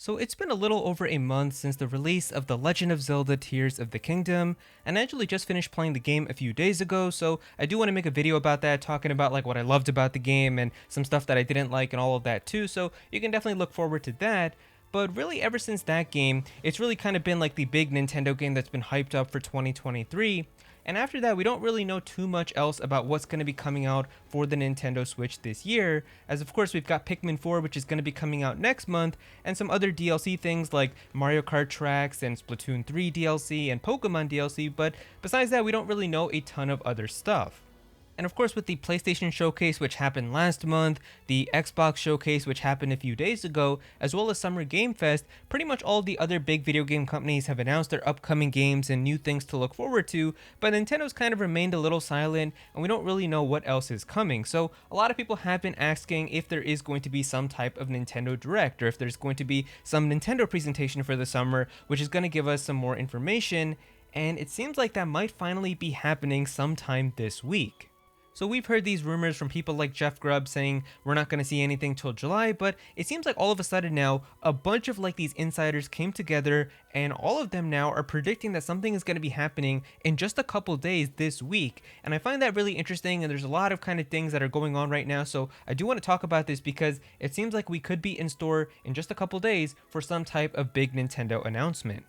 So it's been a little over a month since the release of The Legend of Zelda Tears of the Kingdom, and I actually just finished playing the game a few days ago, so I do want to make a video about that, talking about like what I loved about the game and some stuff that I didn't like and all of that too, so you can definitely look forward to that. But really, ever since that game, it's really kind of been like the big Nintendo game that's been hyped up for 2023. And after that, we don't really know too much else about what's going to be coming out for the Nintendo Switch this year, as of course we've got Pikmin 4, which is going to be coming out next month, and some other DLC things like Mario Kart tracks and Splatoon 3 DLC and Pokemon DLC, but besides that, we don't really know a ton of other stuff. And of course, with the PlayStation Showcase, which happened last month, the Xbox Showcase, which happened a few days ago, as well as Summer Game Fest, pretty much all the other big video game companies have announced their upcoming games and new things to look forward to, but Nintendo's kind of remained a little silent, and we don't really know what else is coming. So a lot of people have been asking if there is going to be some type of Nintendo Direct, or if there's going to be some Nintendo presentation for the summer, which is going to give us some more information, and it seems like that might finally be happening sometime this week. So we've heard these rumors from people like Jeff Grubb saying we're not going to see anything till July, but it seems like all of a sudden now a bunch of like these insiders came together and all of them now are predicting that something is going to be happening in just a couple days this week. And I find that really interesting, and there's a lot of kind of things that are going on right now, so I do want to talk about this because it seems like we could be in store in just a couple days for some type of big Nintendo announcement.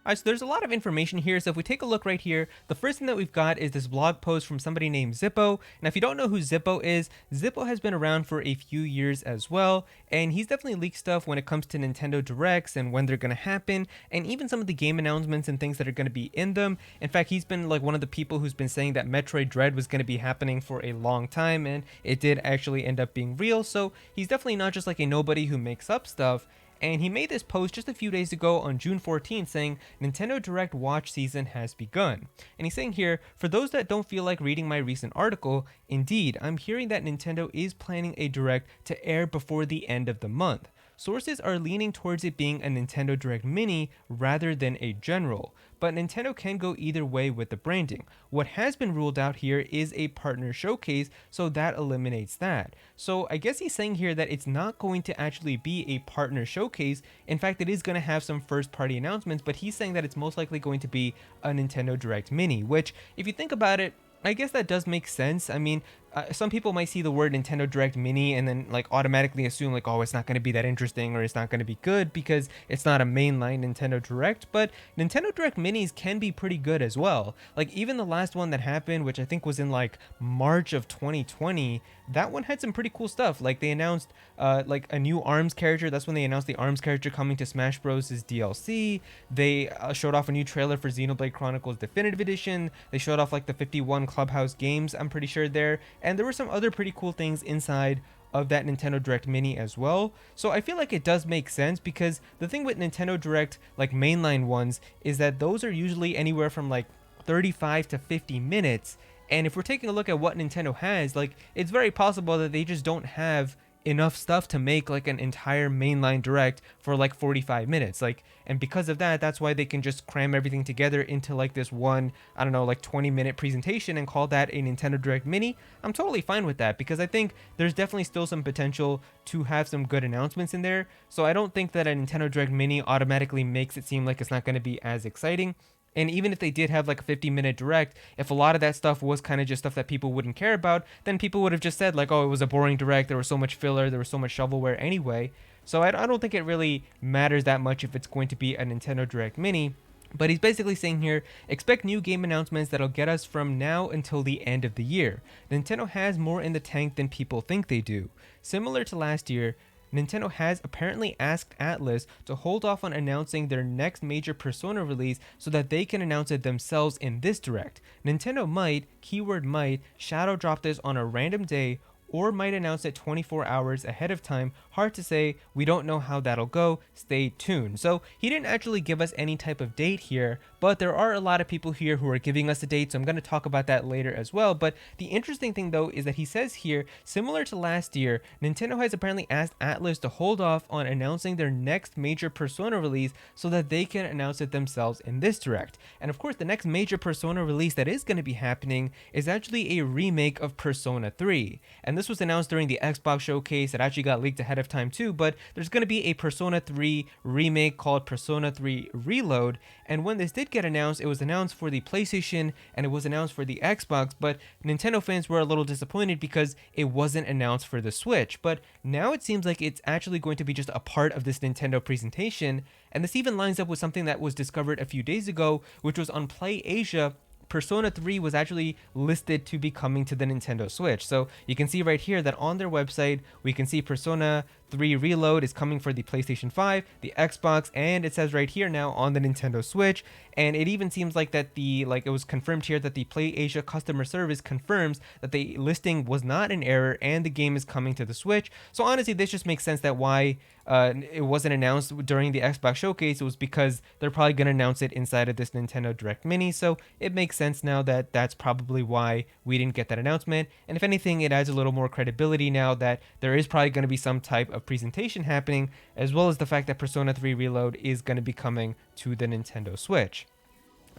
Alright, so there's a lot of information here, so if we take a look right here, the first thing that we've got is this blog post from somebody named Zippo. Now if you don't know who Zippo is, Zippo has been around for a few years as well, and he's definitely leaked stuff when it comes to Nintendo Directs and when they're going to happen, and even some of the game announcements and things that are going to be in them. In fact, he's been like one of the people who's been saying that Metroid Dread was going to be happening for a long time, and it did actually end up being real, so he's definitely not just like a nobody who makes up stuff. And he made this post just a few days ago on June 14th saying Nintendo Direct watch season has begun. And he's saying here, for those that don't feel like reading my recent article, indeed, I'm hearing that Nintendo is planning a Direct to air before the end of the month. Sources are leaning towards it being a Nintendo Direct Mini rather than a general, but Nintendo can go either way with the branding. What has been ruled out here is a partner showcase, so that eliminates that. So I guess he's saying here that it's not going to actually be a partner showcase. In fact, it is going to have some first party announcements, but he's saying that it's most likely going to be a Nintendo Direct Mini, which if you think about it, I guess that does make sense. I mean, some people might see the word Nintendo Direct Mini and then like automatically assume like, oh, it's not going to be that interesting or it's not going to be good because it's not a mainline Nintendo Direct, but Nintendo Direct Minis can be pretty good as well. Like even the last one that happened, which I think was in like March of 2020, that one had some pretty cool stuff. Like they announced like a new ARMS character. That's when they announced the ARMS character coming to Smash Bros. DLC. They showed off a new trailer for Xenoblade Chronicles Definitive Edition. They showed off like the 51 Clubhouse games, I'm pretty sure there. And there were some other pretty cool things inside of that Nintendo Direct Mini as well. So I feel like it does make sense because the thing with Nintendo Direct, like mainline ones, is that those are usually anywhere from like 35 to 50 minutes. And if we're taking a look at what Nintendo has, like it's very possible that they just don't have enough stuff to make like an entire mainline direct for like 45 minutes, like, and because of that, that's why they can just cram everything together into like this one, I don't know, like 20-minute presentation and call that a Nintendo Direct Mini. I'm totally fine with that because I think there's definitely still some potential to have some good announcements in there, so I don't think that a Nintendo Direct Mini automatically makes it seem like it's not going to be as exciting. And even if they did have like a 50-minute direct, if a lot of that stuff was kind of just stuff that people wouldn't care about, then people would have just said like, oh, it was a boring direct, there was so much filler, there was so much shovelware anyway. So I don't think it really matters that much if it's going to be a Nintendo Direct Mini. But he's basically saying here, expect new game announcements that'll get us from now until the end of the year. Nintendo has more in the tank than people think they do. Similar to last year, Nintendo has apparently asked Atlus to hold off on announcing their next major Persona release so that they can announce it themselves in this direct. Nintendo might, keyword might, shadow drop this on a random day or might announce it 24 hours ahead of time. Hard to say, we don't know how that'll go, stay tuned. So he didn't actually give us any type of date here, but there are a lot of people here who are giving us a date, so I'm going to talk about that later as well. But the interesting thing though is that he says here, similar to last year, Nintendo has apparently asked Atlus to hold off on announcing their next major Persona release so that they can announce it themselves in this direct. And of course, the next major Persona release that is going to be happening is actually a remake of Persona 3. And this was announced during the Xbox showcase. It actually got leaked ahead of time too, but there's going to be a Persona 3 remake called Persona 3 Reload. And when this did get announced, it was announced for the PlayStation and it was announced for the Xbox, but Nintendo fans were a little disappointed because it wasn't announced for the Switch. But now it seems like it's actually going to be just a part of this Nintendo presentation, and this even lines up with something that was discovered a few days ago, which was on Play Asia. Persona 3 was actually listed to be coming to the Nintendo Switch. So you can see right here that on their website, we can see Persona 3 Reload is coming for the PlayStation 5, the Xbox, and it says right here now on the Nintendo Switch. And it even seems like that it was confirmed here that the Play Asia customer service confirms that the listing was not an error and the game is coming to the Switch. So honestly, this just makes sense that why it wasn't announced during the Xbox showcase. It was because they're probably going to announce it inside of this Nintendo Direct Mini. So it makes sense now that that's probably why we didn't get that announcement. And if anything, it adds a little more credibility now that there is probably going to be some type of presentation happening, as well as the fact that Persona 3 Reload is going to be coming to the Nintendo Switch.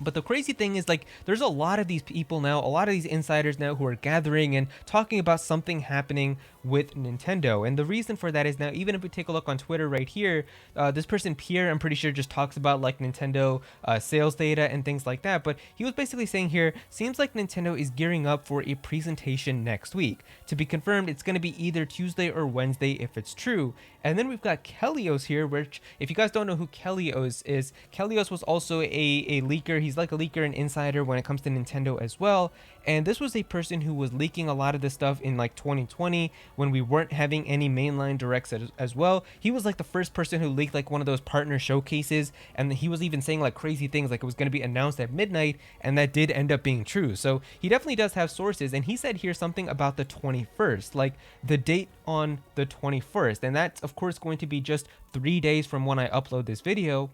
But the crazy thing is, like, there's a lot of these people now, a lot of these insiders now who are gathering and talking about something happening with Nintendo. And the reason for that is now, even if we take a look on Twitter right here, this person, Pierre, I'm pretty sure just talks about like Nintendo sales data and things like that. But he was basically saying here, seems like Nintendo is gearing up for a presentation next week. To be confirmed, it's going to be either Tuesday or Wednesday if it's true. And then we've got Kelios here, which, if you guys don't know who Kelios is, Kelios was also a leaker. He's like a leaker and insider when it comes to Nintendo as well. And this was a person who was leaking a lot of this stuff in like 2020 when we weren't having any mainline directs as well. He was like the first person who leaked like one of those partner showcases, and he was even saying like crazy things like it was going to be announced at midnight, and that did end up being true. So he definitely does have sources, and he said here something about the 21st, like the date on the 21st, and that's of course going to be just 3 days from when I upload this video.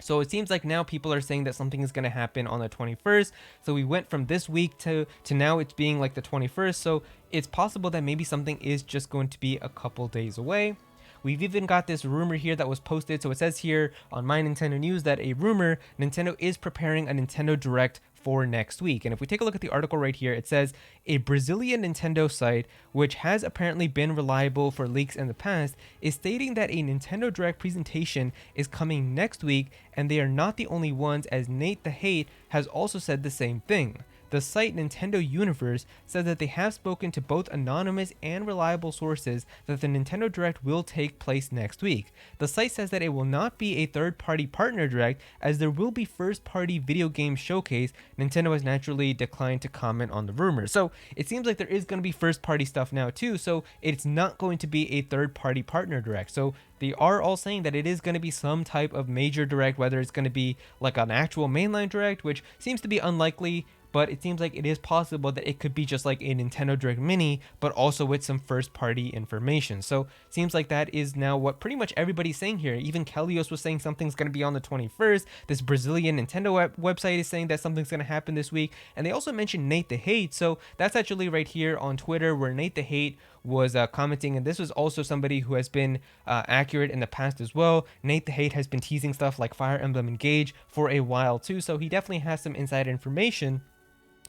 So it seems like now people are saying that something is going to happen on the 21st. So we went from this week to now it's being like the 21st. So it's possible that maybe something is just going to be a couple days away. We've even got this rumor here that was posted. So it says here on My Nintendo News that a rumor, Nintendo is preparing a Nintendo Direct for next week. And if we take a look at the article right here, it says a Brazilian Nintendo site, which has apparently been reliable for leaks in the past, is stating that a Nintendo Direct presentation is coming next week, and they are not the only ones, as Nate the Hate has also said the same thing. The site Nintendo Universe says that they have spoken to both anonymous and reliable sources that the Nintendo Direct will take place next week. The site says that it will not be a third-party partner direct, as there will be first-party video game showcase. Nintendo has naturally declined to comment on the rumors. So it seems like there is going to be first-party stuff now too, so it's not going to be a third-party partner direct. So they are all saying that it is going to be some type of major direct, whether it's going to be like an actual mainline direct, which seems to be unlikely, but it seems like it is possible that it could be just like a Nintendo Direct Mini, but also with some first-party information. So seems like that is now what pretty much everybody's saying here. Even Kelios was saying something's going to be on the 21st. This Brazilian Nintendo website is saying that something's going to happen this week. And they also mentioned Nate the Hate. So that's actually right here on Twitter where Nate the Hate was commenting, and this was also somebody who has been accurate in the past as well. Nate the Hate has been teasing stuff like Fire Emblem Engage for a while too, so he definitely has some inside information.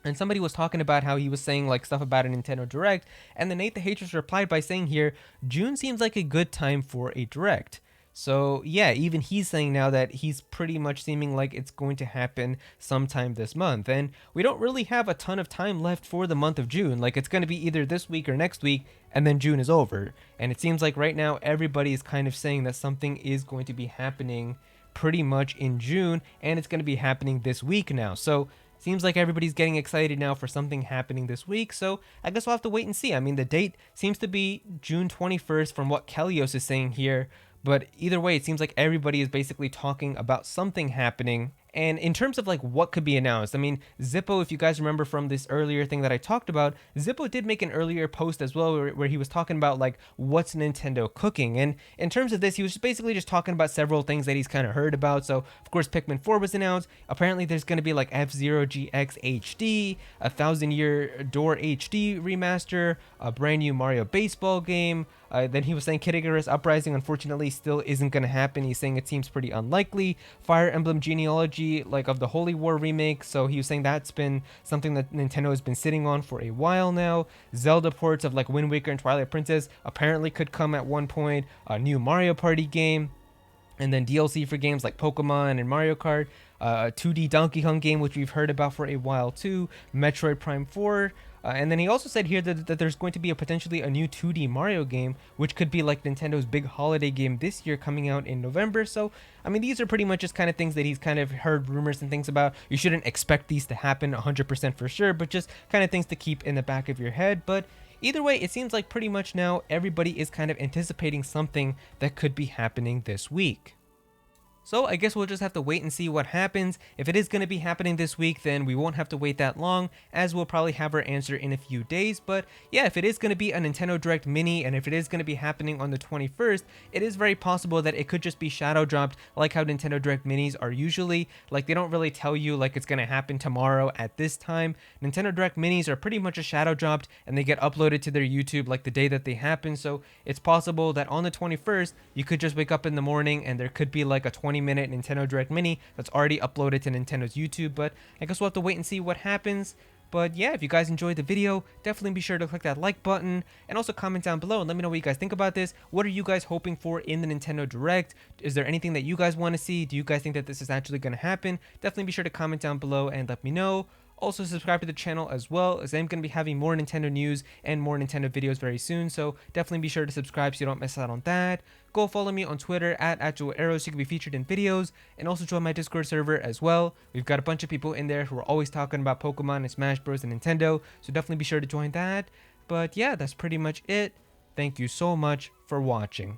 And somebody was talking about how he was saying like stuff about a Nintendo Direct, and then Nate the Haters replied by saying here, June seems like a good time for a Direct. So yeah, even he's saying now that he's pretty much seeming like it's going to happen sometime this month. And we don't really have a ton of time left for the month of June. Like it's going to be either this week or next week, and then June is over. And it seems like right now everybody is kind of saying that something is going to be happening pretty much in June, and it's going to be happening this week now. So seems like everybody's getting excited now for something happening this week, so I guess we'll have to wait and see. I mean, the date seems to be June 21st from what Kelios is saying here, but either way, it seems like everybody is basically talking about something happening. And in terms of like what could be announced, I mean, Zippo, if you guys remember from this earlier thing that I talked about, Zippo did make an earlier post as well where he was talking about like what's Nintendo cooking. And in terms of this, he was basically just talking about several things that he's kind of heard about. So of course, Pikmin 4 was announced. Apparently there's going to be like F-Zero GX HD, a 1000 Year Door HD remaster, a brand new Mario baseball game, Then he was saying Kid Icarus Uprising unfortunately still isn't going to happen. He's saying it seems pretty unlikely. Fire Emblem Genealogy, like of the Holy War remake, so he was saying that's been something that Nintendo has been sitting on for a while now. Zelda ports of like Wind Waker and Twilight Princess apparently could come at one point. A new Mario Party game, and then DLC for games like Pokemon and Mario Kart, a 2D Donkey Kong game, which we've heard about for a while too, Metroid Prime 4, and then he also said here that there's going to be potentially a new 2D Mario game, which could be like Nintendo's big holiday game this year coming out in November. So, I mean, these are pretty much just kind of things that he's kind of heard rumors and things about. You shouldn't expect these to happen 100% for sure, but just kind of things to keep in the back of your head. But either way, it seems like pretty much now everybody is kind of anticipating something that could be happening this week. So I guess we'll just have to wait and see what happens. If it is going to be happening this week, then we won't have to wait that long, as we'll probably have our answer in a few days. But yeah, if it is going to be a Nintendo Direct Mini, and if it is going to be happening on the 21st, it is very possible that it could just be shadow dropped, like how Nintendo Direct Minis are usually. Like, they don't really tell you like it's going to happen tomorrow at this time. Nintendo Direct Minis are pretty much a shadow dropped, and they get uploaded to their YouTube like the day that they happen. So it's possible that on the 21st, you could just wake up in the morning and there could be like a 20-minute Nintendo Direct Mini that's already uploaded to Nintendo's YouTube. But I guess we'll have to wait and see what happens. But yeah, if you guys enjoyed the video, definitely be sure to click that like button and also comment down below and let me know what you guys think about this. What are you guys hoping for in the Nintendo Direct? Is there anything that you guys want to see? Do you guys think that this is actually going to happen? Definitely be sure to comment down below and let me know. Also, subscribe to the channel as well, as I'm going to be having more Nintendo news and more Nintendo videos very soon, so definitely be sure to subscribe so you don't miss out on that. Go follow me on Twitter at Aero so you can be featured in videos, and also join my Discord server as well. We've got a bunch of people in there who are always talking about Pokemon and Smash Bros. And Nintendo, so definitely be sure to join that. But yeah, that's pretty much it. Thank you so much for watching.